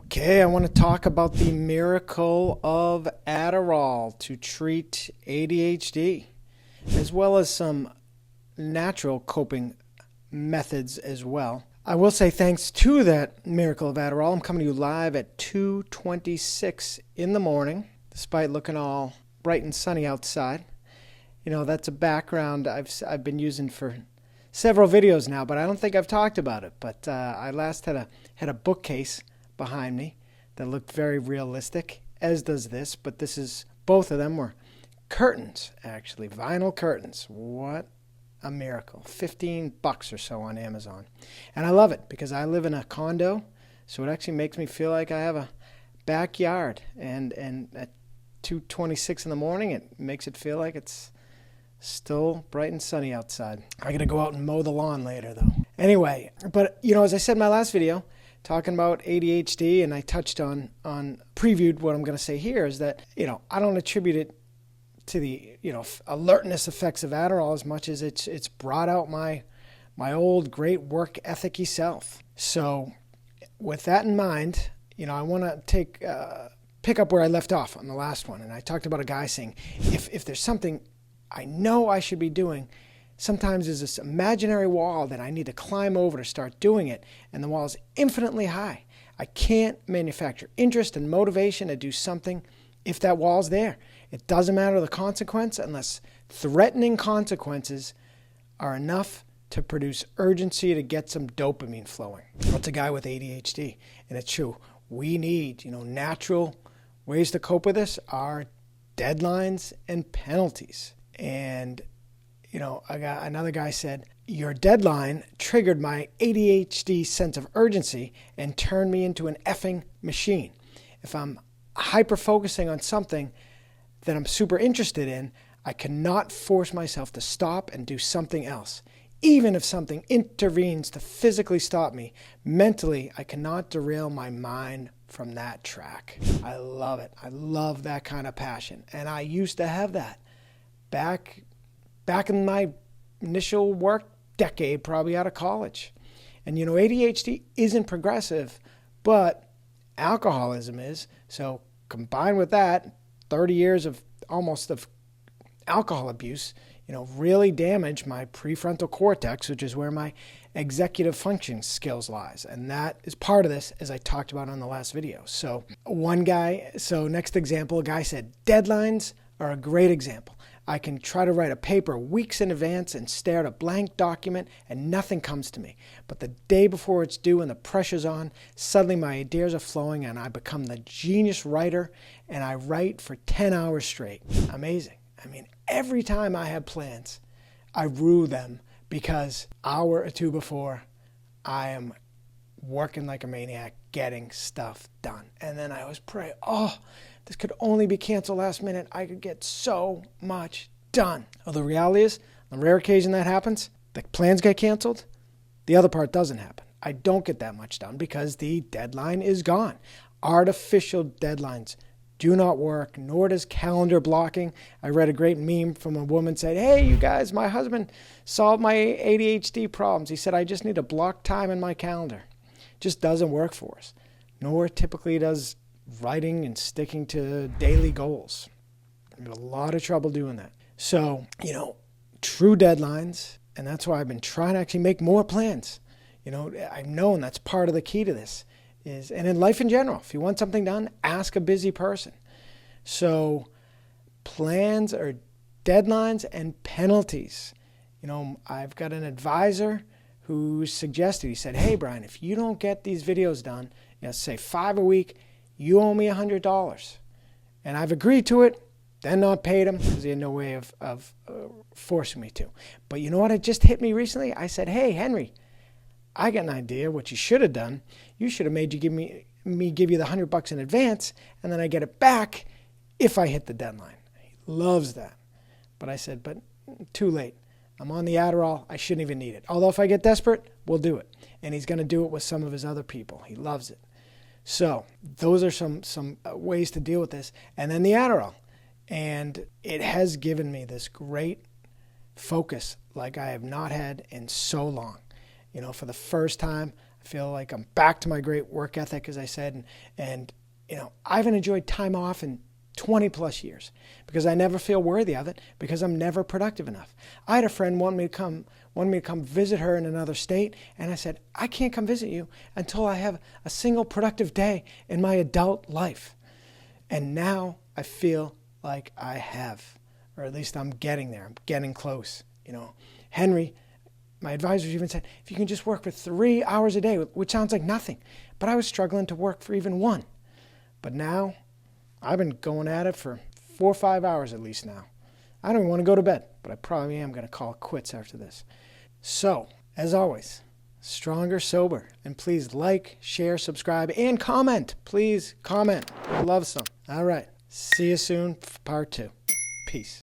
Okay, I want to talk about the miracle of Adderall to treat ADHD, as well as some natural coping methods as well. I will say thanks to that miracle of Adderall, I'm coming to you live at 2:26 in the morning, despite looking all bright and sunny outside. You know, that's a background I've been using for several videos now, but I don't think I've talked about it. But I last had a bookcase behind me that looked very realistic, as does this, but both of them were curtains, actually, vinyl curtains. What a miracle. $15 or so on Amazon. And I love it because I live in a condo, so it actually makes me feel like I have a backyard. And at 2:26 in the morning, it makes it feel like it's still bright and sunny outside. I got to go out and mow the lawn later, though. Anyway, but, you know, as I said in my last video, talking about ADHD, and I touched on previewed what I'm going to say here, is that, you know, I don't attribute it to the, you know, alertness effects of Adderall as much as it's brought out my old great work ethic-y self. So with that in mind, you know, I want to pick up where I left off on the last one. And I talked about a guy saying, if there's something I know I should be doing, sometimes there's this imaginary wall that I need to climb over to start doing it, and the wall is infinitely high. I can't manufacture interest and motivation to do something if that wall's there. It doesn't matter the consequence unless threatening consequences are enough to produce urgency to get some dopamine flowing. That's a guy with ADHD, and it's true. We need, you know, natural ways to cope with this are deadlines and penalties. And you know, another guy said, your deadline triggered my ADHD sense of urgency and turned me into an effing machine. If I'm hyper-focusing on something that I'm super interested in, I cannot force myself to stop and do something else. Even if something intervenes to physically stop me, mentally, I cannot derail my mind from that track. I love it. I love that kind of passion. And I used to have that back in my initial work decade, probably out of college. And, you know, ADHD isn't progressive, but alcoholism is. So combined with that, 30 years of alcohol abuse, you know, really damaged my prefrontal cortex, which is where my executive function skills lies. And that is part of this, as I talked about on the last video. So next example, a guy said, deadlines are a great example. I can try to write a paper weeks in advance and stare at a blank document and nothing comes to me. But the day before it's due and the pressure's on, suddenly my ideas are flowing and I become the genius writer and I write for 10 hours straight. Amazing. I mean, every time I have plans, I rue them because an hour or two before, I am working like a maniac, getting stuff done. And then I always pray, oh, this could only be canceled last minute. I could get so much done. Well, the reality is, on the rare occasion that happens, the plans get canceled, the other part doesn't happen. I don't get that much done because the deadline is gone. Artificial deadlines do not work, nor does calendar blocking. I read a great meme from a woman said, hey, you guys, my husband solved my ADHD problems. He said, I just need to block time in my calendar. It just doesn't work for us, nor typically does writing and sticking to daily goals. I have a lot of trouble doing that. So, you know, true deadlines, and that's why I've been trying to actually make more plans. You know, I've known that's part of the key to this and in life in general, if you want something done, ask a busy person. So plans are deadlines and penalties. You know, I've got an advisor who suggested, he said, hey, Brian, if you don't get these videos done, you know, say 5 a week, you owe me $100. And I've agreed to it, then not paid him because he had no way of forcing me to. But you know what? It just hit me recently. I said, hey, Henry, I got an idea. What you should have done, you should have made you give me the $100 in advance, and then I get it back if I hit the deadline. He loves that. But I said, but too late. I'm on the Adderall. I shouldn't even need it. Although if I get desperate, we'll do it. And he's going to do it with some of his other people. He loves it. So those are some ways to deal with this. And then the Adderall. And it has given me this great focus like I have not had in so long. You know, for the first time, I feel like I'm back to my great work ethic, as I said. And I haven't enjoyed time off in 20 plus years because I never feel worthy of it because I'm never productive enough. I had a friend wanted me to come visit her in another state, and I said, I can't come visit you until I have a single productive day in my adult life. And now I feel like I have, or at least I'm getting there. I'm getting close. Henry, my advisors even said, if you can just work for 3 hours a day, which sounds like nothing, but I was struggling to work for even 1. But now I've been going at it for 4 or 5 hours at least now. I don't even want to go to bed, but I probably am going to call it quits after this. So, as always, stronger, sober, and please like, share, subscribe, and comment. Please comment. I'd love some. All right. See you soon for part 2. Peace.